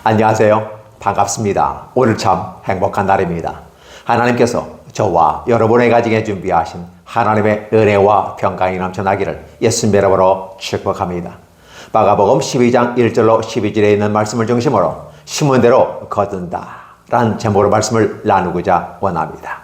안녕하세요. 반갑습니다. 오늘 참 행복한 날입니다. 하나님께서 저와 여러분의 가정에 준비하신 하나님의 은혜와 평강이 넘쳐나기를 예수님의 이름으로 축복합니다. 마가복음 12장 1절로 12절에 있는 말씀을 중심으로 심은 대로 거둔다 라는 제목으로 말씀을 나누고자 원합니다.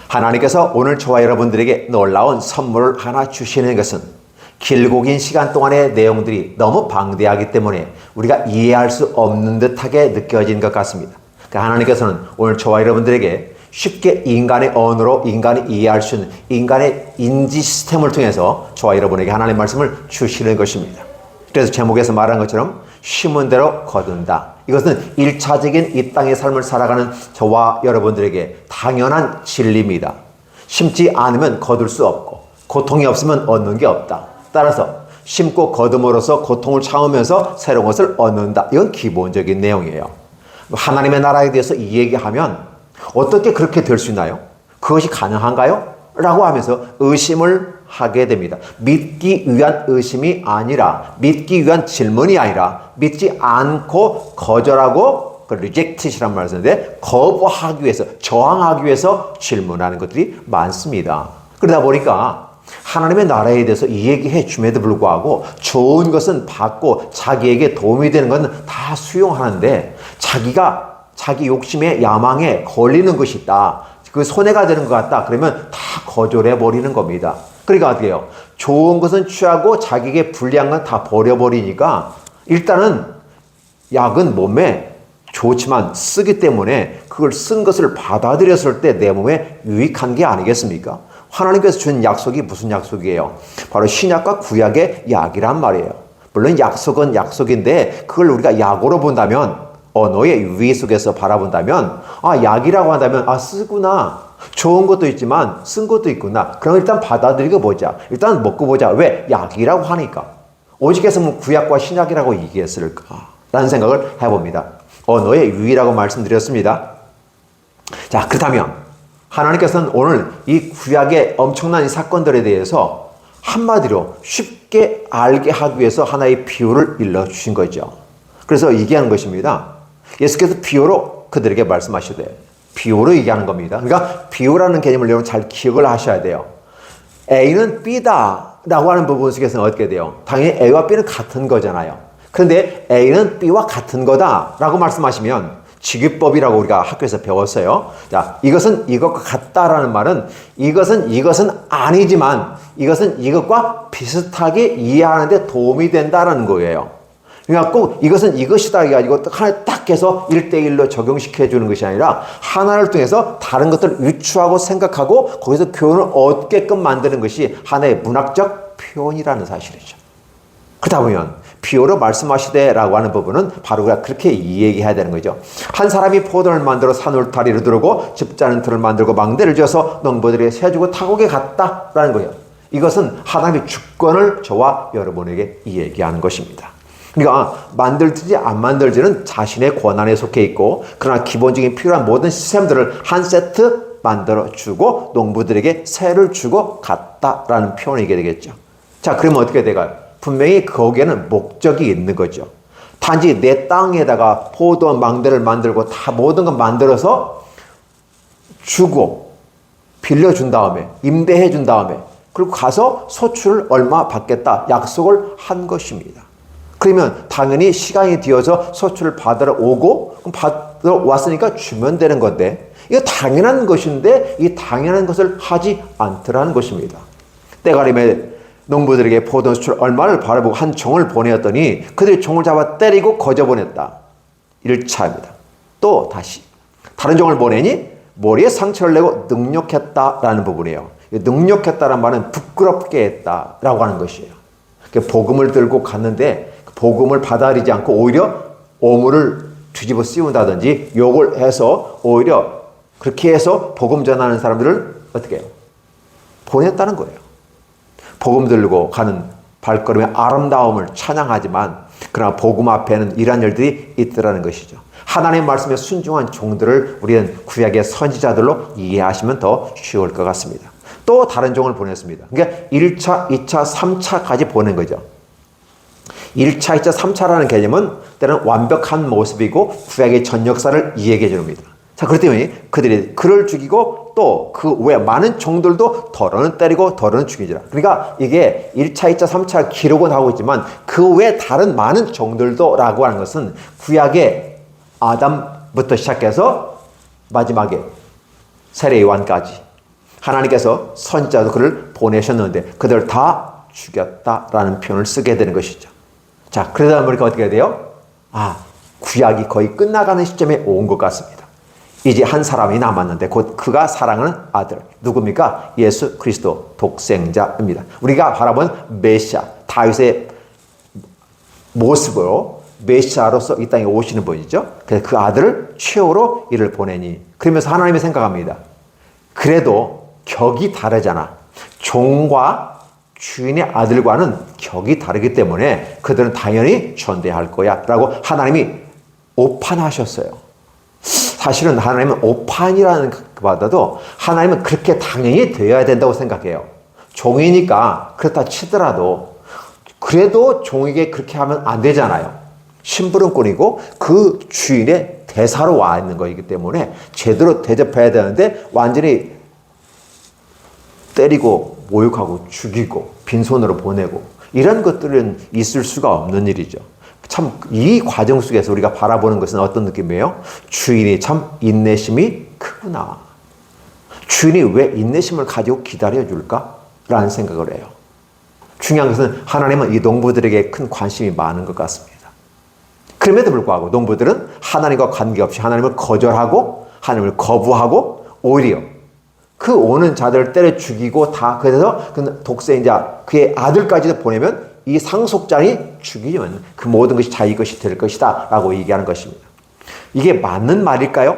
하나님께서 오늘 저와 여러분들에게 놀라운 선물을 하나 주시는 것은 길고 긴 시간 동안의 내용들이 너무 방대하기 때문에 우리가 이해할 수 없는 듯하게 느껴진 것 같습니다. 그러니까 하나님께서는 오늘 저와 여러분들에게 쉽게 인간의 언어로 인간이 이해할 수 있는 인간의 인지 시스템을 통해서 저와 여러분에게 하나님의 말씀을 주시는 것입니다. 그래서 제목에서 말한 것처럼 심은 대로 거둔다. 이것은 1차적인 이 땅의 삶을 살아가는 저와 여러분들에게 당연한 진리입니다. 심지 않으면 거둘 수 없고 고통이 없으면 얻는 게 없다. 따라서 심고 거둠으로써 고통을 참으면서 새로운 것을 얻는다. 이건 기본적인 내용이에요. 하나님의 나라에 대해서 이 얘기하면 어떻게 그렇게 될 수 있나요? 그것이 가능한가요? 라고 하면서 의심을 하게 됩니다. 믿기 위한 의심이 아니라, 믿기 위한 질문이 아니라, 믿지 않고 거절하고 reject이라는 말을 쓰는데 거부하기 위해서, 저항하기 위해서 질문하는 것들이 많습니다. 그러다 보니까 하나님의 나라에 대해서 이 얘기해 줌에도 불구하고 좋은 것은 받고 자기에게 도움이 되는 것은 다 수용하는데 자기가 자기 욕심에 야망에 걸리는 것이 있다. 그 손해가 되는 것 같다. 그러면 다 거절해 버리는 겁니다. 그러니까 어떻게 해요? 좋은 것은 취하고 자기에게 불리한 건 다 버려버리니까 일단은 약은 몸에 좋지만 쓰기 때문에 그걸 쓴 것을 받아들였을 때 내 몸에 유익한 게 아니겠습니까? 하나님께서 준 약속이 무슨 약속이에요? 바로 신약과 구약의 약이란 말이에요. 물론 약속은 약속인데 그걸 우리가 약으로 본다면, 언어의 유의 속에서 바라본다면, 약이라고 한다면 쓰구나. 좋은 것도 있지만 쓴 것도 있구나. 그럼 일단 받아들이고 보자. 일단 먹고 보자. 왜? 약이라고 하니까. 오직 했으면 구약과 신약이라고 얘기했을까? 라는 생각을 해봅니다. 언어의 유의라고 말씀드렸습니다. 자, 그렇다면 하나님께서는 오늘 이 구약의 엄청난 이 사건들에 대해서 한마디로 쉽게 알게 하기 위해서 하나의 비유를 일러주신 거죠. 그래서 얘기하는 것입니다. 예수께서 비유로 그들에게 말씀하시되, 비유로 얘기하는 겁니다. 그러니까 비유라는 개념을 여러분 잘 기억을 하셔야 돼요. A는 B다 라고 하는 부분 속에서는 어떻게 돼요? 당연히 A와 B는 같은 거잖아요. 그런데 A는 B와 같은 거다 라고 말씀하시면 직유법이라고 우리가 학교에서 배웠어요. 자, 이것은 이것과 같다라는 말은 이것은 아니지만 이것은 이것과 비슷하게 이해하는데 도움이 된다라는 거예요. 그러니까 꼭 이것은 이것이다 해가지고 하나 딱 해서 1대1로 적용시켜 주는 것이 아니라 하나를 통해서 다른 것들을 유추하고 생각하고 거기서 교훈을 얻게끔 만드는 것이 하나의 문학적 표현이라는 사실이죠. 그러다 보면 비유로 말씀하시되라고 하는 부분은 바로 우리가 그렇게 이야기해야 되는 거죠. 한 사람이 포도를 만들어 산울타리를 두르고 집자는 틀을 만들고 망대를 지어서 농부들에게 세주고 타국에 갔다라는 거예요. 이것은 하나님의 주권을 저와 여러분에게 이야기하는 것입니다. 그러니까 만들든지 안 만들지는 자신의 권한에 속해 있고, 그러나 기본적인 필요한 모든 시스템들을 한 세트 만들어주고 농부들에게 세를 주고 갔다라는 표현이게 되겠죠. 자, 그러면 어떻게 돼가요? 분명히 거기에는 목적이 있는 거죠. 단지 내 땅에다가 포도 망대를 만들고 다 모든 걸 만들어서 주고 빌려준 다음에 임대해 준 다음에 그리고 가서 소출을 얼마 받겠다 약속을 한 것입니다. 그러면 당연히 시간이 되어서 소출을 받으러 오고 그럼 받으러 왔으니까 주면 되는 건데 이거 당연한 것인데 이 당연한 것을 하지 않더라는 것입니다. 때가림에 농부들에게 포도 수출 얼마를 바라보고 한 종을 보내었더니 그들이 종을 잡아 때리고 거저 보냈다. 1차입니다. 또 다시 다른 종을 보내니 머리에 상처를 내고 능욕했다라는 부분이에요. 능욕했다는 말은 부끄럽게 했다라고 하는 것이에요. 복음을 들고 갔는데 복음을 받아들이지 않고 오히려 오물을 뒤집어 씌운다든지 욕을 해서 오히려 그렇게 해서 복음 전하는 사람들을 어떻게 해요? 보냈다는 거예요. 복음 들고 가는 발걸음의 아름다움을 찬양하지만 그러나 복음 앞에는 이러한 일들이 있더라는 것이죠. 하나님의 말씀에 순종한 종들을 우리는 구약의 선지자들로 이해하시면 더 쉬울 것 같습니다. 또 다른 종을 보냈습니다. 그러니까 1차, 2차, 3차까지 보낸 거죠. 1차, 2차, 3차라는 개념은 때로는 완벽한 모습이고 구약의 전 역사를 이야기해 줍니다. 자, 그렇기 때문에 그들이 그를 죽이고 또 그 외 많은 종들도 더러는 때리고 더러는 죽이지라. 그러니까 이게 1차, 2차, 3차 기록은 하고 있지만 그 외 다른 많은 종들도 라고 하는 것은 구약의 아담부터 시작해서 마지막에 세례 요한까지 하나님께서 선지자도 그를 보내셨는데 그들을 다 죽였다라는 표현을 쓰게 되는 것이죠. 자, 그러다 보니까 어떻게 해야 돼요? 구약이 거의 끝나가는 시점에 온 것 같습니다. 이제 한 사람이 남았는데 곧 그가 사랑하는 아들. 누굽니까? 예수 그리스도 독생자입니다. 우리가 바라본 메시아, 다윗의 모습으로 메시아로서 이 땅에 오시는 분이죠. 그래서 그 아들을 최후로 이를 보내니. 그러면서 하나님이 생각합니다. 그래도 격이 다르잖아. 종과 주인의 아들과는 격이 다르기 때문에 그들은 당연히 존대할 거야 라고 하나님이 오판하셨어요. 사실은 하나님은 오판이라는 것보다도 하나님은 그렇게 당연히 되어야 된다고 생각해요. 종이니까 그렇다 치더라도 그래도 종에게 그렇게 하면 안 되잖아요. 심부름꾼이고 그 주인의 대사로 와 있는 거이기 때문에 제대로 대접해야 되는데 완전히 때리고 모욕하고 죽이고 빈손으로 보내고 이런 것들은 있을 수가 없는 일이죠. 참 이 과정 속에서 우리가 바라보는 것은 어떤 느낌이에요? 주인이 참 인내심이 크구나. 주인이 왜 인내심을 가지고 기다려줄까? 라는 생각을 해요. 중요한 것은 하나님은 이 농부들에게 큰 관심이 많은 것 같습니다. 그럼에도 불구하고 농부들은 하나님과 관계없이 하나님을 거절하고 하나님을 거부하고 오히려 그 오는 자들을 때려 죽이고 다 그래서 그 독생자 그의 아들까지도 보내면 이 상속자니 죽이면 그 모든 것이 자기 것이 될 것이다 라고 얘기하는 것입니다. 이게 맞는 말일까요?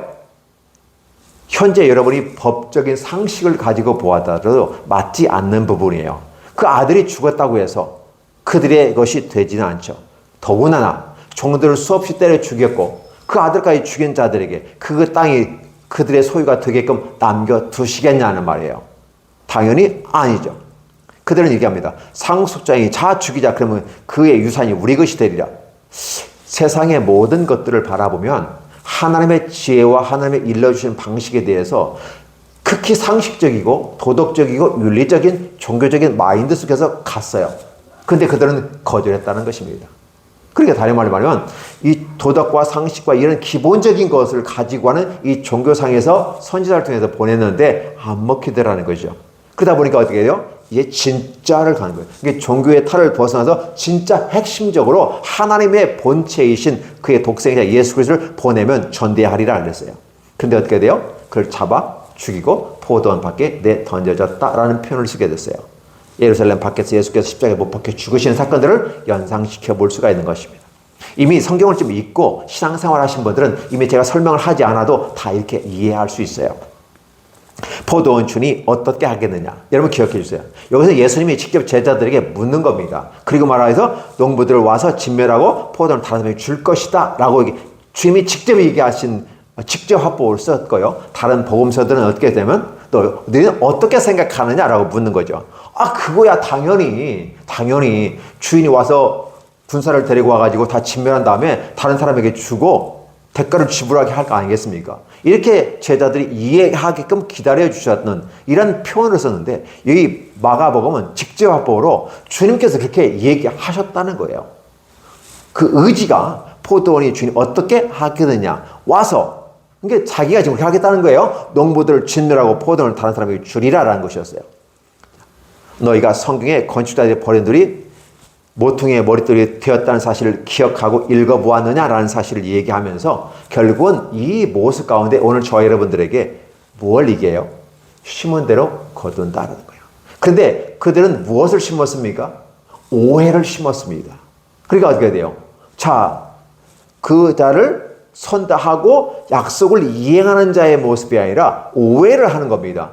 현재 여러분이 법적인 상식을 가지고 보아도 맞지 않는 부분이에요. 그 아들이 죽었다고 해서 그들의 것이 되지는 않죠. 더군다나 종들을 수없이 때려 죽였고 그 아들까지 죽인 자들에게 그 땅이 그들의 소유가 되게끔 남겨두시겠냐는 말이에요. 당연히 아니죠. 그들은 얘기합니다. 상속자인 자 죽이자 그러면 그의 유산이 우리 것이 되리라. 세상의 모든 것들을 바라보면 하나님의 지혜와 하나님의 일러주신 방식에 대해서 극히 상식적이고 도덕적이고 윤리적인 종교적인 마인드 속에서 갔어요. 근데 그들은 거절했다는 것입니다. 그러니까 다른 말로 말하면 이 도덕과 상식과 이런 기본적인 것을 가지고 하는 이 종교상에서 선지자를 통해서 보냈는데 안 먹히더라는 거죠. 그러다 보니까 어떻게 해요? 이제 진짜를 가는 거예요. 이게 종교의 탈을 벗어나서 진짜 핵심적으로 하나님의 본체이신 그의 독생자 예수 그리스도를 보내면 전대하리라 그랬어요. 그런데 어떻게 돼요? 그를 잡아 죽이고 포도원 밖에 내던져졌다라는 표현을 쓰게 됐어요. 예루살렘 밖에서 예수께서 십자가에 못 박혀 죽으시는 사건들을 연상시켜 볼 수가 있는 것입니다. 이미 성경을 좀 읽고 신앙생활 하신 분들은 이미 제가 설명을 하지 않아도 다 이렇게 이해할 수 있어요. 포도원 주인이 어떻게 하겠느냐. 여러분 기억해 주세요. 여기서 예수님이 직접 제자들에게 묻는 겁니다. 그리고 말하여서 농부들을 와서 진멸하고 포도원을 다른 사람에게 줄 것이다 라고 주님이 직접 얘기하신 직접 화법을 썼고요. 다른 복음서들은 어떻게 되면 또 너희는 어떻게 생각하느냐라고 묻는 거죠. 그거야 당연히 주인이 와서 군사를 데리고 와가지고 다 진멸한 다음에 다른 사람에게 주고 대가를 지불하게 할 거 아니겠습니까? 이렇게 제자들이 이해하게끔 기다려주셨던 이런 표현을 썼는데 여기 마가복음은 직접 화법으로 주님께서 그렇게 얘기하셨다는 거예요. 그 의지가 포도원이 주인이 어떻게 하겠느냐 와서 그러니까 자기가 지금 그렇게 하겠다는 거예요. 농부들을 진멸하고 포도원을 다른 사람에게 주리라라는 것이었어요. 너희가 성경에 건축자들이 버린 돌이 모퉁이의 머릿돌이 되었다는 사실을 기억하고 읽어보았느냐라는 사실을 얘기하면서 결국은 이 모습 가운데 오늘 저와 여러분들에게 무엇을 얘기해요? 심은 대로 거둔다는 거예요. 그런데 그들은 무엇을 심었습니까? 오해를 심었습니다. 그러니까 어떻게 돼요? 자, 그 자를 선다하고 약속을 이행하는 자의 모습이 아니라 오해를 하는 겁니다.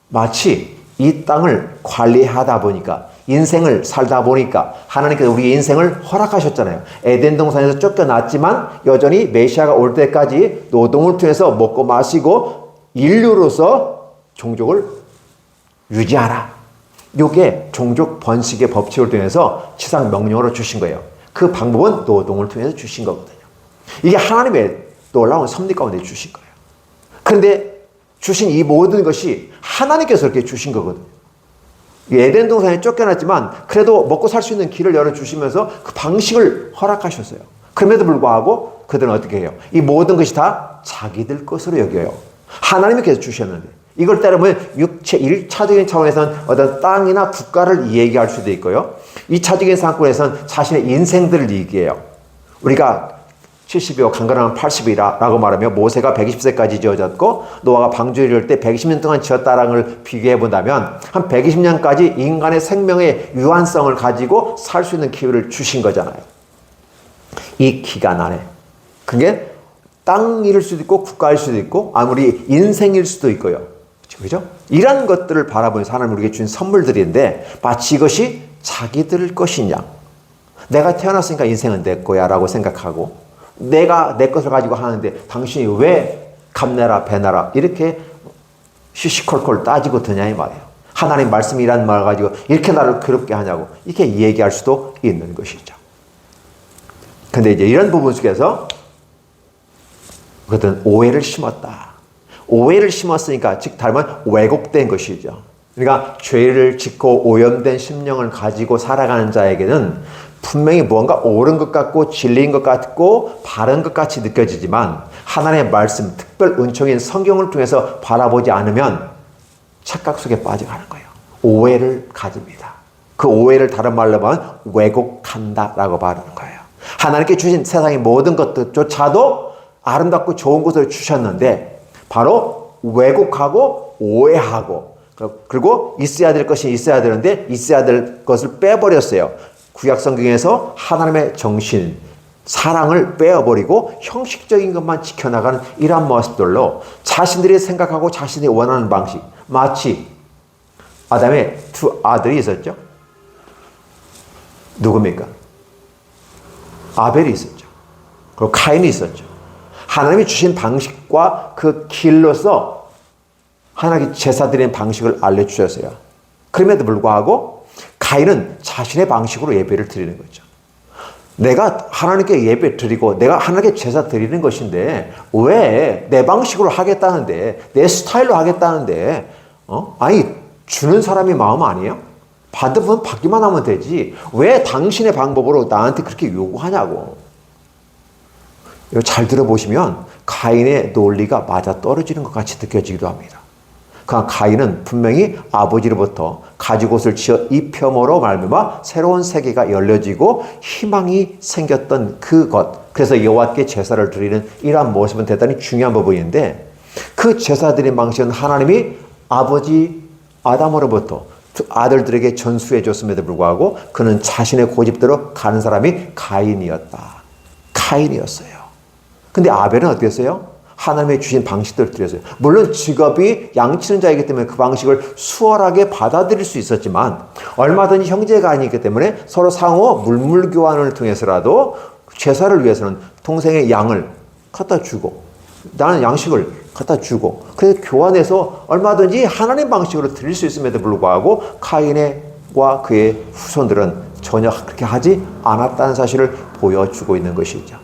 마치 이 땅을 관리하다 보니까 인생을 살다 보니까 하나님께서 우리의 인생을 허락하셨잖아요. 에덴 동산에서 쫓겨났지만 여전히 메시아가 올 때까지 노동을 통해서 먹고 마시고 인류로서 종족을 유지하라. 이게 종족 번식의 법칙을 통해서 지상 명령으로 주신 거예요. 그 방법은 노동을 통해서 주신 거거든요. 이게 하나님의 놀라운 섭리 가운데 주신 거예요. 그런데 주신 이 모든 것이 하나님께서 이렇게 주신 거거든요. 에덴 동산에 쫓겨났지만 그래도 먹고 살 수 있는 길을 열어주시면서 그 방식을 허락하셨어요. 그럼에도 불구하고 그들은 어떻게 해요? 이 모든 것이 다 자기들 것으로 여겨요. 하나님께서 주셨는데 이걸 따르면 육체 1차적인 차원에서는 어떤 땅이나 국가를 얘기할 수도 있고요. 2차적인 상권에서는 자신의 인생들을 얘기해요. 우리가 70이요 강건하면 80이라고 말하며 모세가 120세까지 지어졌고 노아가 방주를 이룰 때 120년 동안 지었다라는 걸 비교해 본다면 한 120년까지 인간의 생명의 유한성을 가지고 살 수 있는 기회를 주신 거잖아요. 이 기간 안에 그게 땅일 수도 있고 국가일 수도 있고 아무리 인생일 수도 있고요. 그죠? 이런 것들을 바라보면서 하나님 우리에게 준 선물들인데 마치 이것이 자기들 것이냐. 내가 태어났으니까 인생은 내 거야 라고 생각하고 내가 내 것을 가지고 하는데 당신이 왜 값내라 배나라 이렇게 시시콜콜 따지고 드냐 이 말이에요. 하나님 말씀이라는 말을 가지고 이렇게 나를 괴롭게 하냐고 이렇게 얘기할 수도 있는 것이죠. 근데 이제 이런 부분 속에서 그것은 오해를 심었다. 오해를 심었으니까 즉 다르면 왜곡된 것이죠. 그러니까 죄를 짓고 오염된 심령을 가지고 살아가는 자에게는 분명히 무언가 옳은 것 같고 진리인 것 같고 바른 것 같이 느껴지지만 하나님의 말씀, 특별 은총인 성경을 통해서 바라보지 않으면 착각 속에 빠져가는 거예요. 오해를 가집니다. 그 오해를 다른 말로 하면 왜곡한다라고 말하는 거예요. 하나님께 주신 세상의 모든 것들조차도 아름답고 좋은 것을 주셨는데 바로 왜곡하고 오해하고 그리고 있어야 될 것이 있어야 되는데 있어야 될 것을 빼버렸어요. 구약 성경에서 하나님의 정신, 사랑을 빼어버리고 형식적인 것만 지켜나가는 이러한 모습들로 자신들이 생각하고 자신이 원하는 방식 마치 아담의 두 아들이 있었죠. 누굽니까? 아벨이 있었죠. 그리고 카인이 있었죠. 하나님이 주신 방식과 그 길로서 하나님께 제사 드리는 방식을 알려주셨어요. 그럼에도 불구하고 가인은 자신의 방식으로 예배를 드리는 거죠. 내가 하나님께 예배 드리고 내가 하나님께 제사 드리는 것인데 왜 내 방식으로 하겠다는데 내 스타일로 하겠다는데 아니 주는 사람이 마음 아니에요? 받으면 받기만 하면 되지 왜 당신의 방법으로 나한테 그렇게 요구하냐고. 이거 잘 들어보시면 가인의 논리가 맞아 떨어지는 것 같이 느껴지기도 합니다. 가인은 분명히 아버지로부터 가죽옷을 지어 입혀으로 말미암아 새로운 세계가 열려지고 희망이 생겼던 그것. 그래서 여호와께 제사를 드리는 이러한 모습은 대단히 중요한 부분인데 그 제사 드리는 방식은 하나님이 아버지 아담으로부터 아들들에게 전수해 줬음에도 불구하고 그는 자신의 고집대로 가는 사람이 가인이었다. 카인이었어요. 근데 아벨은 어땠어요? 하나님의 주신 방식들을 드렸어요. 물론 직업이 양치는 자이기 때문에 그 방식을 수월하게 받아들일 수 있었지만 얼마든지 형제가 아니기 때문에 서로 상호 물물 교환을 통해서라도 제사를 위해서는 동생의 양을 갖다 주고 나는 양식을 갖다 주고 그래서 교환해서 얼마든지 하나님 방식으로 드릴 수 있음에도 불구하고 카인과 그의 후손들은 전혀 그렇게 하지 않았다는 사실을 보여주고 있는 것이죠.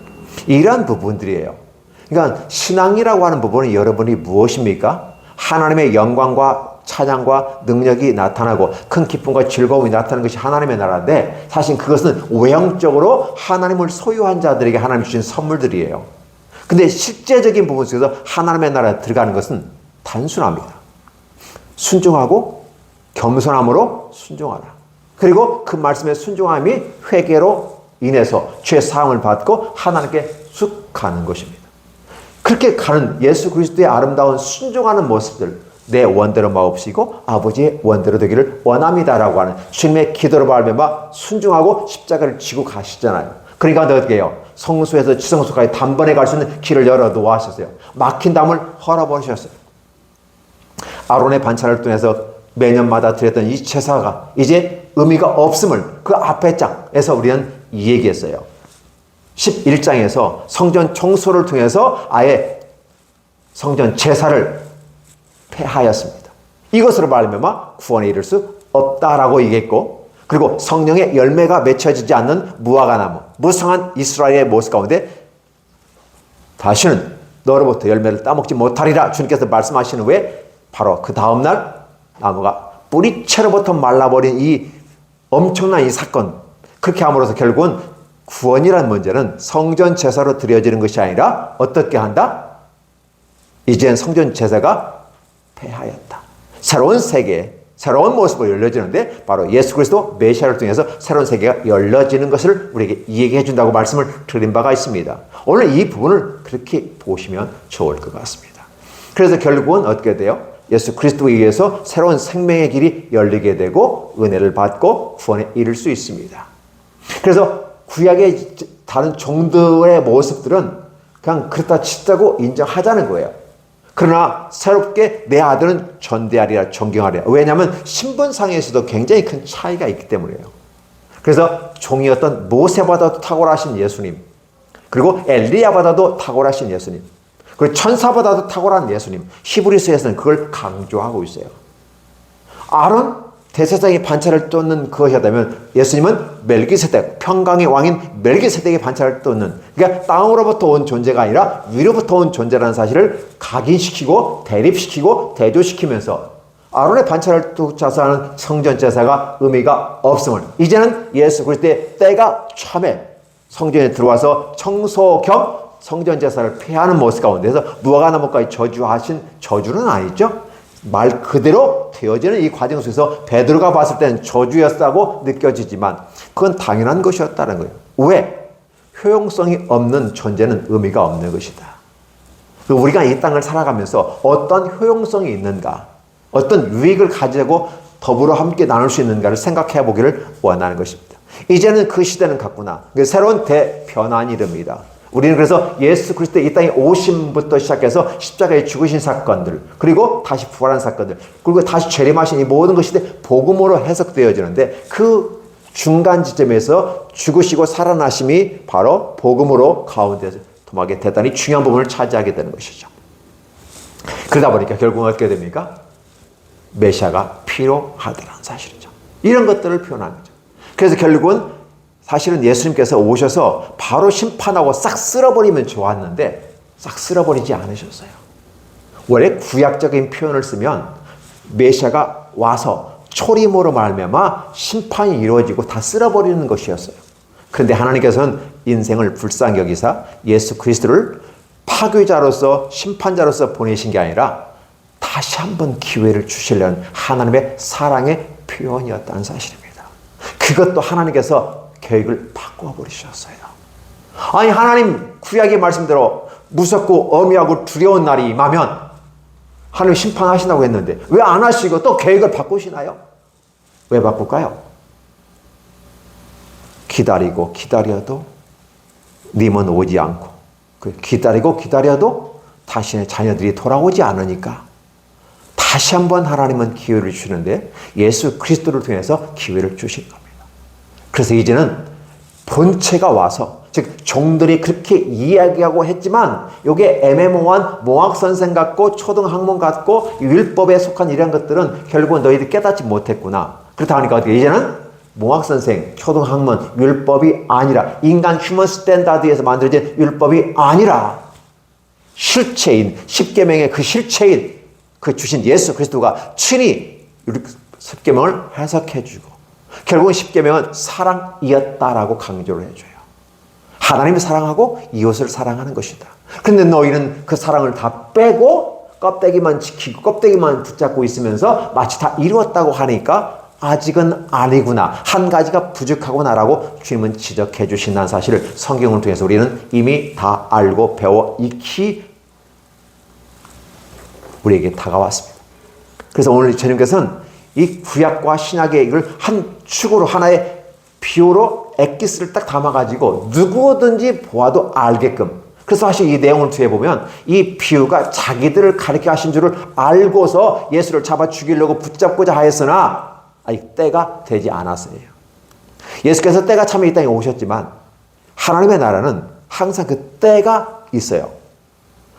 이러한 부분들이에요. 그러니까 신앙이라고 하는 부분은 여러분이 무엇입니까? 하나님의 영광과 찬양과 능력이 나타나고 큰 기쁨과 즐거움이 나타나는 것이 하나님의 나라인데 사실 그것은 외형적으로 하나님을 소유한 자들에게 하나님 주신 선물들이에요. 근데 실제적인 부분 속에서 하나님의 나라에 들어가는 것은 단순합니다. 순종하고 겸손함으로 순종하라. 그리고 그 말씀의 순종함이 회개로 인해서 죄 사함을 받고 하나님께 쑥 가는 것입니다. 그렇게 가는 예수 그리스도의 아름다운 순종하는 모습들 내 원대로 마옵시고 아버지의 원대로 되기를 원합니다라고 하는 주님의 기도로 발매마 순종하고 십자가를 지고 가시잖아요. 그러니까 어떻게 해요? 성소에서 지성소까지 단번에 갈 수 있는 길을 열어 놓으셨어요. 막힌 담을 헐어버리셨어요. 아론의 반찬을 통해서 매년마다 드렸던 이 제사가 이제 의미가 없음을 그 앞에 장에서 우리는 얘기했어요. 11장에서 성전 청소를 통해서 아예 성전 제사를 폐하였습니다. 이것으로 말미암아 구원에 이를 수 없다라고 얘기했고 그리고 성령의 열매가 맺혀지지 않는 무화과나무 무성한 이스라엘의 모습 가운데 다시는 너로부터 열매를 따먹지 못하리라 주님께서 말씀하시는 후에 바로 그 다음날 나무가 뿌리채로부터 말라버린 이 엄청난 이 사건, 그렇게 함으로써 결국은 구원이라는 문제는 성전 제사로 드려지는 것이 아니라 어떻게 한다? 이젠 성전 제사가 패하였다. 새로운 세계, 새로운 모습으로 열려지는데 바로 예수 그리스도 메시아를 통해서 새로운 세계가 열려지는 것을 우리에게 얘기해 준다고 말씀을 드린 바가 있습니다. 오늘 이 부분을 그렇게 보시면 좋을 것 같습니다. 그래서 결국은 어떻게 돼요? 예수 그리스도에 의해서 새로운 생명의 길이 열리게 되고 은혜를 받고 구원에 이를 수 있습니다. 그래서 구약의 다른 종들의 모습들은 그냥 그렇다 치자고 인정하자는 거예요. 그러나 새롭게 내 아들은 전대하리라, 존경하리라. 왜냐하면 신분상에서도 굉장히 큰 차이가 있기 때문이에요. 그래서 종이었던 모세보다도 탁월하신 예수님, 그리고 엘리야보다도 탁월하신 예수님, 그리고 천사보다도 탁월한 예수님, 히브리서에서는 그걸 강조하고 있어요. 아론 대제사장의 반차를 쫓는 그것이었다면 예수님은 멜기세덱, 평강의 왕인 멜기세덱의 반차를 쫓는, 그러니까 땅으로부터 온 존재가 아니라 위로부터 온 존재라는 사실을 각인시키고 대립시키고 대조시키면서 아론의 반차를 쫓아서 하는 성전 제사가 의미가 없음을, 이제는 예수 그리스도의 때가 참에 성전에 들어와서 청소 겸 성전 제사를 폐하는 모습 가운데서 무화과 나무까지 저주하신, 저주는 아니죠. 말 그대로 되어지는 이 과정 속에서 베드로가 봤을 때는 저주였다고 느껴지지만 그건 당연한 것이었다는 거예요. 왜? 효용성이 없는 존재는 의미가 없는 것이다. 우리가 이 땅을 살아가면서 어떤 효용성이 있는가, 어떤 유익을 가지고 더불어 함께 나눌 수 있는가를 생각해 보기를 원하는 것입니다. 이제는 그 시대는 갔구나. 새로운 대변환이 이릅니다. 우리는 그래서 예수 그리스도의 이 땅에 오심부터 시작해서 십자가에 죽으신 사건들, 그리고 다시 부활한 사건들, 그리고 다시 재림하신 이 모든 것이 복음으로 해석되어지는데 그 중간 지점에서 죽으시고 살아나심이 바로 복음으로 가운데서 도막에 대단히 중요한 부분을 차지하게 되는 것이죠. 그러다 보니까 결국은 어떻게 됩니까? 메시아가 필요하다는 사실이죠. 이런 것들을 표현하는 거죠. 그래서 결국은 사실은 예수님께서 오셔서 바로 심판하고 싹 쓸어버리면 좋았는데 싹 쓸어버리지 않으셨어요. 원래 구약적인 표현을 쓰면 메시아가 와서 초림으로 말미암아 심판이 이루어지고 다 쓸어버리는 것이었어요. 그런데 하나님께서는 인생을 불쌍히 여기사 예수 그리스도를 파괴자로서 심판자로서 보내신 게 아니라 다시 한번 기회를 주시려는 하나님의 사랑의 표현이었다는 사실입니다. 그것도 하나님께서 계획을 바꿔버리셨어요. 아니, 하나님 구약의 말씀대로 무섭고 엄하고 두려운 날이 임하면 하나님 심판하신다고 했는데 왜 안 하시고 또 계획을 바꾸시나요? 왜 바꿀까요? 기다리고 기다려도 님은 오지 않고, 기다리고 기다려도 당신의 자녀들이 돌아오지 않으니까 다시 한번 하나님은 기회를 주시는데 예수 그리스도를 통해서 기회를 주신 겁니다. 그래서 이제는 본체가 와서, 즉 종들이 그렇게 이야기하고 했지만 이게 애매모호한 모학선생 같고 초등학문 같고 율법에 속한 이런 것들은 결국은 너희들 깨닫지 못했구나. 그렇다 하니까 어떻게 이제는 모학선생, 초등학문, 율법이 아니라 인간 휴먼 스탠다드에서 만들어진 율법이 아니라 실체인, 십계명의 그 실체인 그 주신 예수 그리스도가 친히 십계명을 해석해주고 결국은 십계명은 사랑이었다라고 강조를 해줘요. 하나님을 사랑하고 이웃을 사랑하는 것이다. 그런데 너희는 그 사랑을 다 빼고 껍데기만 지키고 껍데기만 붙잡고 있으면서 마치 다 이루었다고 하니까 아직은 아니구나, 한 가지가 부족하구나라고 주님은 지적해 주신다는 사실을 성경을 통해서 우리는 이미 다 알고 배워 익히 우리에게 다가왔습니다. 그래서 오늘 주님께서는 이 구약과 신약의 이걸 한 축으로 하나의 비유로 엑기스를 딱 담아가지고 누구든지 보아도 알게끔, 그래서 사실 이 내용을 뒤에 보면 이 비유가 자기들을 가리켜 하신 줄을 알고서 예수를 잡아 죽이려고 붙잡고자 하였으나 아직 때가 되지 않았어요. 예수께서 때가 참에 이 땅에 오셨지만 하나님의 나라는 항상 그 때가 있어요.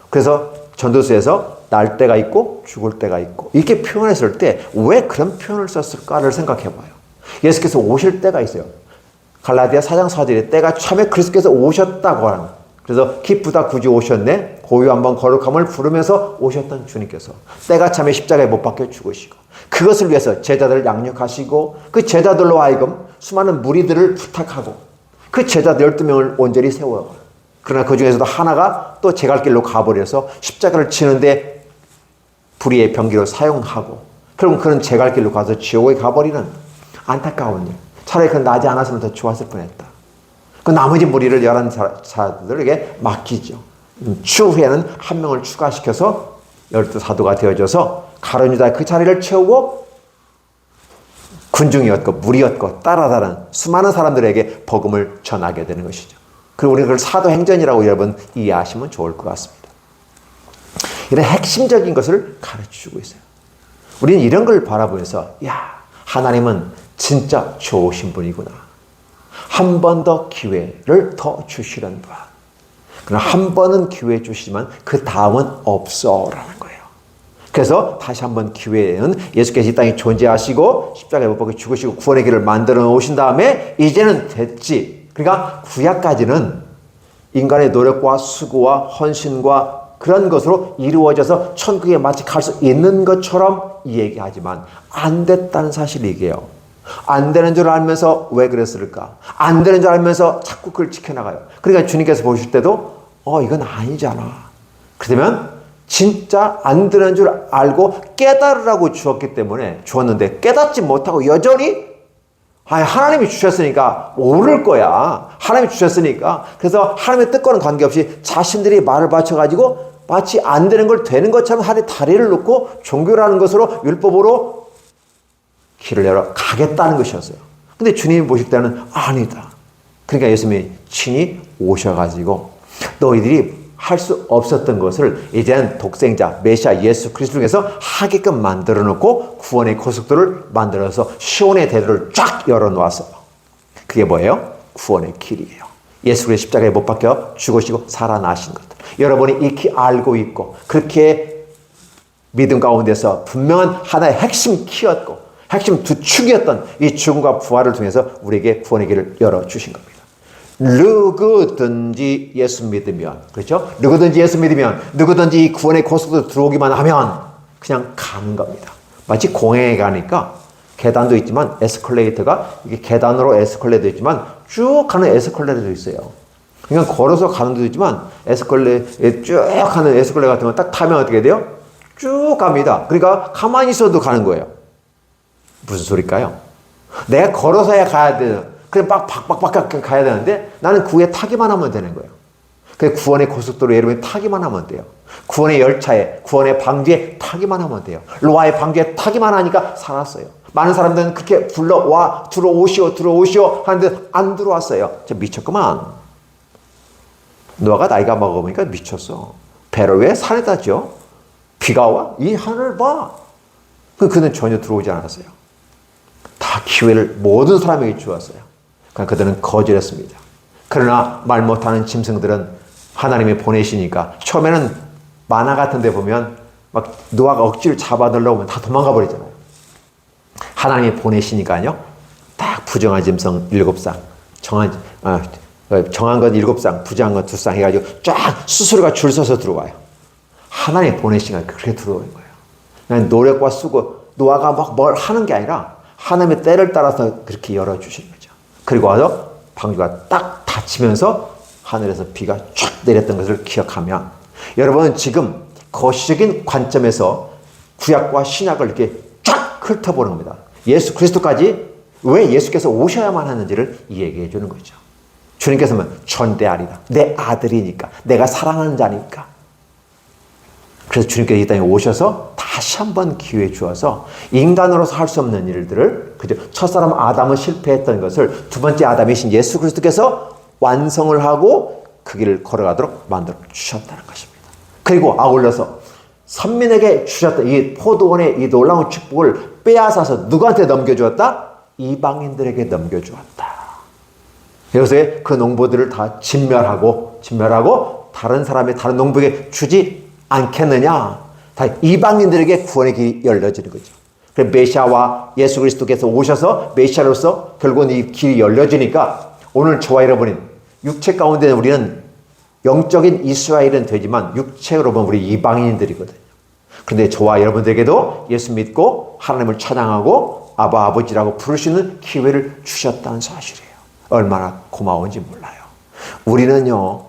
그래서 전도서에서 날 때가 있고 죽을 때가 있고 이렇게 표현했을 때 왜 그런 표현을 썼을까를 생각해 봐요. 예수께서 오실 때가 있어요. 갈라디아 4장 4절에 때가 참에 그리스도께서 오셨다고 하는 거예요. 그래서 기쁘다 굳이 오셨네. 고유 한번 거룩함을 부르면서 오셨던 주님께서 때가 참에 십자가에 못 박혀 죽으시고 그것을 위해서 제자들을 양육하시고 그 제자들로 하여금 수많은 무리들을 부탁하고 그 제자들 12명을 온전히 세워요. 그러나 그 중에서도 하나가 또 제 갈 길로 가버려서 십자가를 치는데 불의의 병기로 사용하고 결국 그는 제 갈 길로 가서 지옥에 가버리는 안타까운 일. 차라리 그건 나지 않았으면 더 좋았을 뻔했다. 그 나머지 무리를 11사들에게 맡기죠. 추후에는 한 명을 추가시켜서 12사도가 되어져서 가룟 유다의 그 자리를 채우고 군중이었고 무리였고 따라다른 수많은 사람들에게 복음을 전하게 되는 것이죠. 그리고 우리는 그걸 사도행전이라고 여러분 이해하시면 좋을 것 같습니다. 이런 핵심적인 것을 가르쳐주고 있어요. 우리는 이런 걸 바라보면서 하나님은 진짜 좋으신 분이구나. 한 번 더 기회를 더 주시는 분. 그러나 한 번은 기회 주시지만 그 다음은 없어라는 거예요. 그래서 다시 한번 기회는 예수께서 이 땅에 존재하시고 십자가에 못 박혀 죽으시고 구원의 길을 만들어 놓으신 다음에 이제는 됐지. 그러니까 구약까지는 인간의 노력과 수고와 헌신과 그런 것으로 이루어져서 천국에 마치 갈 수 있는 것처럼 얘기하지만 안 됐다는 사실이 이게요. 안 되는 줄 알면서 왜 그랬을까? 안 되는 줄 알면서 자꾸 그걸 지켜나가요. 그러니까 주님께서 보실 때도 이건 아니잖아. 그러면 진짜 안 되는 줄 알고 깨달으라고 주었는데 깨닫지 못하고 여전히 하나님이 주셨으니까 모를 거야. 하나님이 주셨으니까. 그래서 하나님의 뜻과는 관계없이 자신들이 말을 바쳐가지고 마치 안 되는 걸 되는 것처럼 하늘에 다리를 놓고 종교라는 것으로 율법으로 길을 열어 가겠다는 것이었어요. 근데 주님이 보실 때는 아니다. 그러니까 예수님이 친히 오셔가지고 너희들이 할 수 없었던 것을 이제는 독생자 메시아 예수 그리스도 중에서 하게끔 만들어 놓고 구원의 고속도를 만들어서 시온의 대로를 쫙 열어놓았어요. 그게 뭐예요? 구원의 길이에요. 예수 그리스도 십자가에 못 박혀 죽으시고 살아나신 것들. 여러분이 익히 알고 있고 그렇게 믿음 가운데서 분명한 하나의 핵심 키였고 핵심 두 축이었던 이 죽음과 부활을 통해서 우리에게 구원의 길을 열어주신 겁니다. 누구든지 예수 믿으면, 그렇죠? 누구든지 예수 믿으면, 누구든지 이 구원의 고속도로 들어오기만 하면 그냥 가는 겁니다. 마치 공항에 가니까 계단도 있지만 에스컬레이터가 이게 계단으로 에스컬레이터도 있지만 쭉 가는 에스컬레이터도 있어요. 그러니까 걸어서 가는 데도 있지만 쭉 가는 에스컬레이터 같은 건 딱 타면 어떻게 돼요? 쭉 갑니다. 그러니까 가만히 있어도 가는 거예요. 무슨 소리일까요? 내가 걸어서야 가야 돼요. 그냥 빡빡빡빡 가야 되는데 나는 그 위에 타기만 하면 되는 거예요. 그 구원의 고속도로에 여러분이 타기만 하면 돼요. 구원의 열차에, 구원의 방주에 타기만 하면 돼요. 노아의 방주에 타기만 하니까 살았어요. 많은 사람들은 그렇게 불러와 들어오시오 하는데 안 들어왔어요. 저 미쳤구만. 노아가 나이가 먹으니까 미쳤어. 배를 왜 산에다 줘? 비가 와? 이 하늘 봐. 그는 전혀 들어오지 않았어요. 다 기회를 모든 사람에게 주었어요. 그러니까 그들은 거절했습니다. 그러나 말 못하는 짐승들은 하나님이 보내시니까 처음에는 만화 같은 데 보면 막 노아가 억지를 잡아들려고 하면 다 도망가 버리잖아요. 하나님이 보내시니까요. 딱 부정한 짐승 7쌍, 정한 건 7쌍, 부정한 건 2쌍 해가지고 쫙 수수료가 줄 서서 들어와요. 하나님이 보내시니까 그렇게 들어오는 거예요. 그냥 노력과 수고, 노아가 막 뭘 하는 게 아니라 하나님의 때를 따라서 그렇게 열어주시는 거죠. 그리고 와서 방주가 딱 닫히면서 하늘에서 비가 쫙 내렸던 것을 기억하면 여러분은 지금 거시적인 관점에서 구약과 신약을 이렇게 쫙 훑어보는 겁니다. 예수 그리스도까지 왜 예수께서 오셔야만 하는지를 얘기해 주는 거죠. 주님께서는 전대아리다. 내 아들이니까. 내가 사랑하는 자니까. 그래서 주님께서 이 땅에 오셔서 다시 한번 기회 주어서 인간으로서 할 수 없는 일들을 그죠? 첫사람 아담은 실패했던 것을 두 번째 아담이신 예수 그리스도께서 완성을 하고 그 길을 걸어가도록 만들어 주셨다는 것입니다. 그리고 아울러서 선민에게 주셨던 이 포도원의 이 놀라운 축복을 빼앗아서 누구한테 넘겨주었다? 이방인들에게 넘겨주었다. 여기서 그 농부들을 다 진멸하고 다른 사람의 다른 농부에게 주지 않겠느냐? 다 이방인들에게 구원의 길이 열려지는 거죠. 그래서 메시아와 예수 그리스도께서 오셔서 메시아로서 결국은 이 길이 열려지니까 오늘 저와 여러분이 육체 가운데 우리는 영적인 이스라엘은 되지만 육체로 보면 우리 이방인들이거든요. 그런데 저와 여러분들에게도 예수 믿고 하나님을 찬양하고 아바 아버지라고 부를 수 있는 기회를 주셨다는 사실이에요. 얼마나 고마운지 몰라요. 우리는요,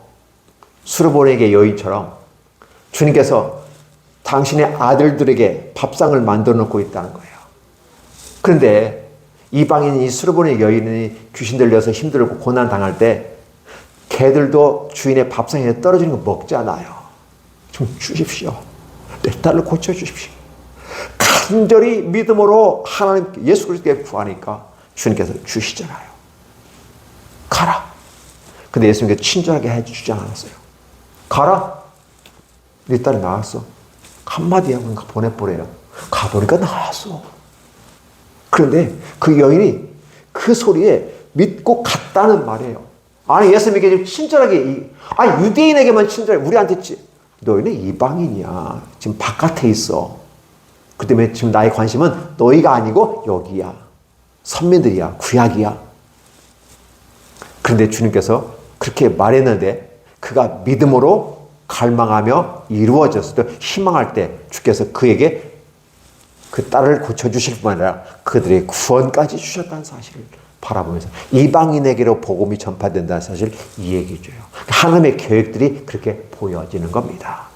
수르보네게 여인처럼 주님께서 당신의 아들들에게 밥상을 만들어 놓고 있다는 거예요. 그런데 이방인 이 수르보네 여인이 귀신 들려서 힘들고 고난 당할 때 개들도 주인의 밥상에 떨어지는 거 먹잖아요. 좀 주십시오. 내 딸을 고쳐주십시오. 간절히 믿음으로 하나님 예수 그리스도께 구하니까 주님께서 주시잖아요. 가라. 근데 예수님께서 친절하게 해주지 않았어요. 가라. 네 딸이 나왔어. 한마디 하면 보내버려요. 가보니까 나왔어. 그런데 그 여인이 그 소리에 믿고 갔다는 말이에요. 아니, 예수님께 친절하게, 아니, 유대인에게만 친절해. 우리한테 너희는 이방인이야. 지금 바깥에 있어. 그 때문에 지금 나의 관심은 너희가 아니고 여기야. 선민들이야. 구약이야. 그런데 주님께서 그렇게 말했는데 그가 믿음으로 갈망하며 이루어졌을 때 희망할 때 주께서 그에게 그 딸을 고쳐주실 뿐 아니라 그들의 구원까지 주셨다는 사실을 바라보면서 이방인에게로 복음이 전파된다는 사실을 이야기해줘요. 하나님의 계획들이 그렇게 보여지는 겁니다.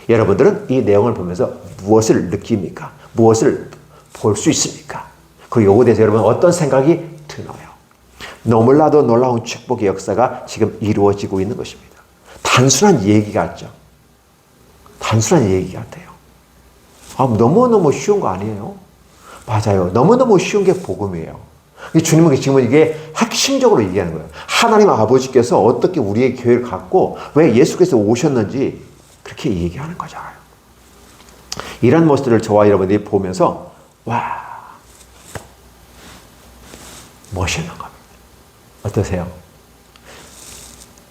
여러분들은 이 내용을 보면서 무엇을 느낍니까? 무엇을 볼 수 있습니까? 그리고 이거에 대해서 여러분 어떤 생각이 드나요? 너무나도 놀라운 축복의 역사가 지금 이루어지고 있는 것입니다. 단순한 얘기 같죠? 단순한 얘기 같아요. 너무너무 쉬운 거 아니에요? 맞아요. 너무너무 쉬운 게 복음이에요. 주님은 지금 이게 핵심적으로 얘기하는 거예요. 하나님 아버지께서 어떻게 우리의 계획을 갖고 왜 예수께서 오셨는지 그렇게 얘기하는 거잖아요. 이런 모습들을 저와 여러분들이 보면서 와, 멋있는 겁니다. 어떠세요?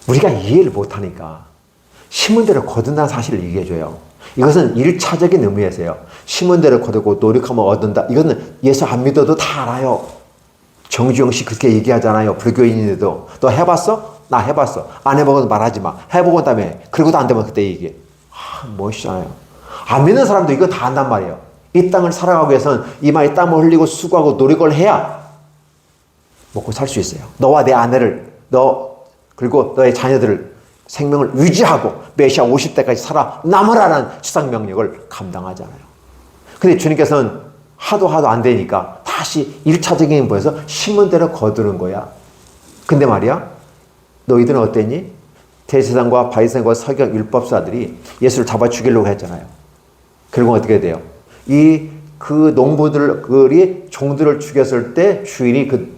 우리가 이해를 못하니까 심은 대로 거둔다는 사실을 얘기해줘요. 이것은 1차적인 의미에서요. 심은 대로 거두고 노력하면 얻는다. 이거는 예수 안 믿어도 다 알아요. 정주영 씨 그렇게 얘기하잖아요. 불교인인데도. 너 해봤어? 나 해봤어. 안 해보고도 말하지 마. 해보고 다음에 그리고도 안 되면 그때 얘기해. 멋있잖아요. 안 믿는 사람도 이거 다 안단 말이에요. 이 땅을 살아가기 위해서는 이마에 땀을 흘리고 수고하고 노력을 해야 먹고 살 수 있어요. 너와 내 아내를 그리고 너의 자녀들을 생명을 유지하고 메시아 50대까지 살아남으라는 지상명령을 감당하잖아요. 근데 주님께서는 하도 안 되니까 다시 1차적인 부에서 심은 대로 거두는 거야. 근데 말이야, 너희들은 어땠니? 대제사장과 바리새인과 서기관 율법사들이 예수를 잡아 죽이려고 했잖아요. 그리고 어떻게 돼요? 그 농부들이 종들을 죽였을 때 주인이 그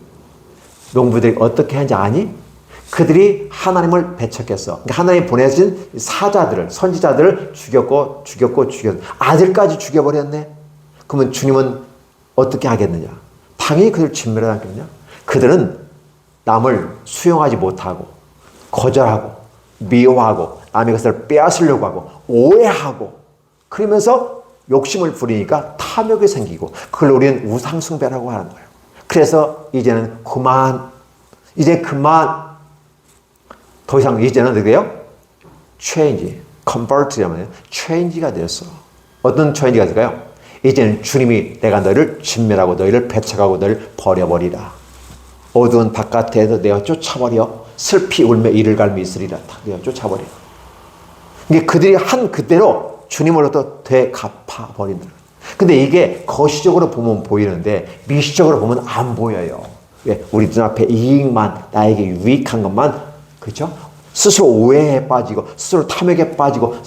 농부들이 어떻게 하는지 아니? 그들이 하나님을 배척했어. 그러니까 하나님이 보내신 사자들을, 선지자들을 죽였고 아들까지 죽여버렸네. 그러면 주님은 어떻게 하겠느냐? 당연히 그들을 진멸하겠느냐? 그들은 남을 수용하지 못하고 거절하고 미워하고 남의 것을 빼앗으려고 하고 오해하고 그러면서 욕심을 부리니까 탐욕이 생기고 그걸 우리는 우상숭배라고 하는 거예요. 그래서 이제는 그만 더 이상 이제는 어떻게요? change, convert라면 change가 되었어. 어떤 change가 될까요? 이제는 주님이 내가 너희를 진멸하고 너희를 배척하고 너희를 버려버리라. 어두운 바깥에서 내가 쫓아버려 슬피 울며 이를 갈미 있으리라. 내가 쫓아버려. 이게 그들이 한 그대로 주님으로부터 되갚아버린다. 근데 이게 거시적으로 보면 보이는데 미시적으로 보면 안 보여요. 왜? 우리 눈앞에 이익만, 나에게 유익한 것만, 그렇죠? 스스로 오해에 빠지고 스스로 탐욕에 빠지고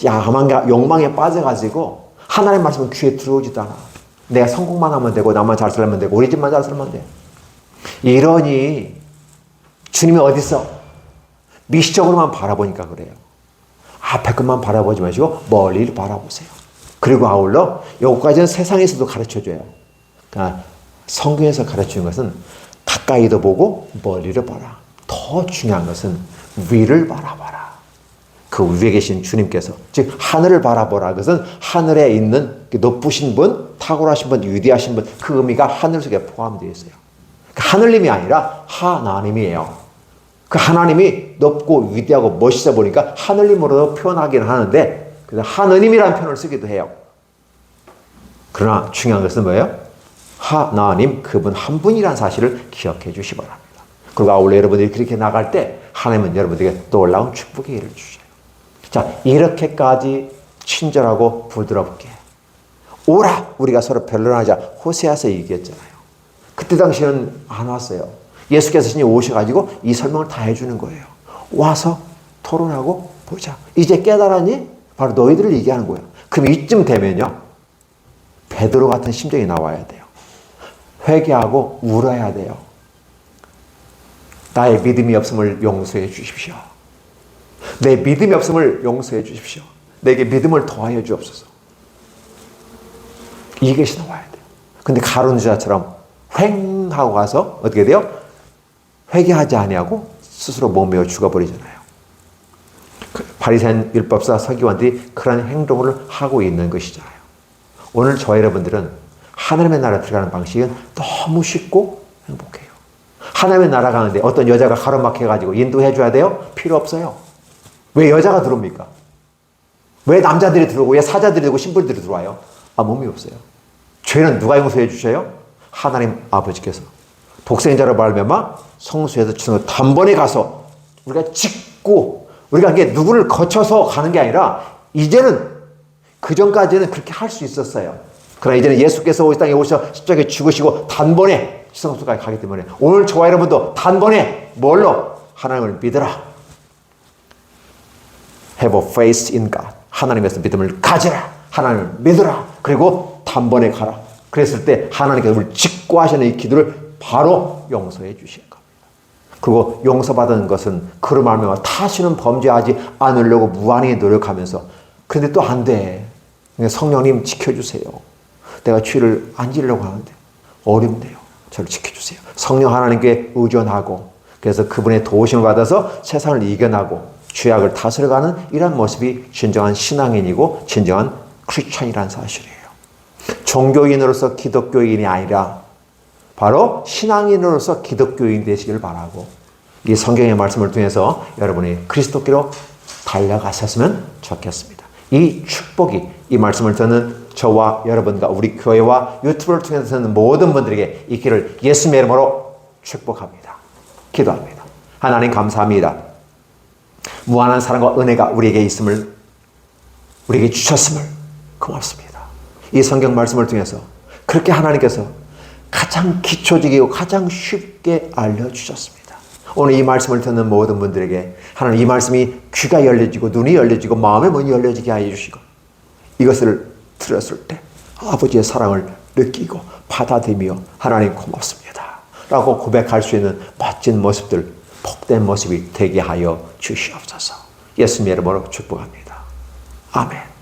욕망에 빠져가지고 하나님의 말씀은 귀에 들어오지도 않아. 내가 성공만 하면 되고 나만 잘 살면 되고 우리 집만 잘 살면 돼. 이러니 주님이 어디 있어? 미시적으로만 바라보니까 그래요. 앞에 것만 바라보지 마시고 멀리를 바라보세요. 그리고 아울러 여기까지는 세상에서도 가르쳐줘요. 그러니까 성경에서 가르치는 것은 가까이도 보고 멀리를 봐라. 더 중요한 것은 위를 바라봐라. 그 위에 계신 주님께서, 즉 하늘을 바라보라. 그것은 하늘에 있는 높으신 분, 탁월하신 분, 위대하신 분, 그 의미가 하늘 속에 포함되어 있어요. 그러니까 하늘님이 아니라 하나님이에요. 그 하나님이 높고 위대하고 멋있어 보니까 하느님으로 표현하기는 하는데 그래서 하느님이라는 표현을 쓰기도 해요. 그러나 중요한 것은 뭐예요? 하나님 그분 한 분이라는 사실을 기억해 주시기 바랍니다. 그리고 아울러 여러분들이 그렇게 나갈 때 하나님은 여러분들에게 놀라운 축복의 일을 주셔요. 자, 이렇게까지 친절하고 부드럽게 오라 우리가 서로 변론하자 호세아서 얘기했잖아요. 그때 당시에는 안 왔어요. 예수께서 신이 오셔가지고 이 설명을 다 해주는 거예요. 와서 토론하고 보자. 이제 깨달았니? 바로 너희들을 얘기하는 거예요. 그럼 이쯤 되면요. 베드로 같은 심정이 나와야 돼요. 회개하고 울어야 돼요. 나의 믿음이 없음을 용서해 주십시오. 내 믿음이 없음을 용서해 주십시오. 내게 믿음을 더하여 주옵소서. 이것이 나와야 돼요. 근데 가룟 유다처럼 휑 하고 가서 어떻게 돼요? 회개하지 아니하고 스스로 몸매어 죽어버리잖아요. 바리새인 율법사 서기관들이 그런 행동을 하고 있는 것이잖아요. 오늘 저 여러분들은 하나님의 나라 들어가는 방식은 너무 쉽고 행복해요. 하나님의 나라 가는데 어떤 여자가 가로막혀가지고 인도해 줘야 돼요? 필요 없어요. 왜 여자가 들어옵니까? 왜 남자들이 들어오고 왜 사자들이 들어오고 신부들이 들어와요? 몸이 없어요. 죄는 누가 용서해 주셔요? 하나님 아버지께서. 독생자로 말미암아 성수에서 주는 단번에 가서 우리가 짓고 우리가 이게 누구를 거쳐서 가는 게 아니라 이제는 그 전까지는 그렇게 할 수 있었어요. 그러나 이제는 예수께서 이 땅에 오셔 십자가에 죽으시고 단번에 지성소까지 가기 때문에 오늘 저와 여러분도 단번에 뭘로? 하나님을 믿어라. Have a faith in God. 하나님께서 믿음을 가져라. 하나님을 믿어라. 그리고 단번에 가라. 그랬을 때 하나님께서 우리를 짓고 하시는 이 기도를 바로 용서해 주실 겁니다. 그리고 용서받은 것은 그로 말미암아 다시는 범죄하지 않으려고 무한히 노력하면서 근데 또 안 돼. 성령님 지켜주세요. 내가 죄를 안 지으려고 하는데 어렵네요. 저를 지켜주세요. 성령 하나님께 의존하고 그래서 그분의 도우심을 받아서 세상을 이겨나고 죄악을 다스려가는 이런 모습이 진정한 신앙인이고 진정한 크리스찬이라는 사실이에요. 종교인으로서 기독교인이 아니라 바로 신앙인으로서 기독교인 되시길 바라고 이 성경의 말씀을 통해서 여러분이 그리스도께로 달려가셨으면 좋겠습니다. 이 축복이 이 말씀을 듣는 저와 여러분과 우리 교회와 유튜브를 통해서 듣는 모든 분들에게 있기를 예수님의 이름으로 축복합니다. 기도합니다. 하나님 감사합니다. 무한한 사랑과 은혜가 우리에게 있음을 우리에게 주셨음을 고맙습니다. 이 성경 말씀을 통해서 그렇게 하나님께서 가장 기초적이고 가장 쉽게 알려주셨습니다. 오늘 이 말씀을 듣는 모든 분들에게 하나님 이 말씀이 귀가 열려지고 눈이 열려지고 마음의 문이 열려지게 하여 주시고 이것을 들었을 때 아버지의 사랑을 느끼고 받아들이며 하나님 고맙습니다 라고 고백할 수 있는 멋진 모습들 복된 모습이 되게 하여 주시옵소서. 예수님의 이름으로 축복합니다. 아멘.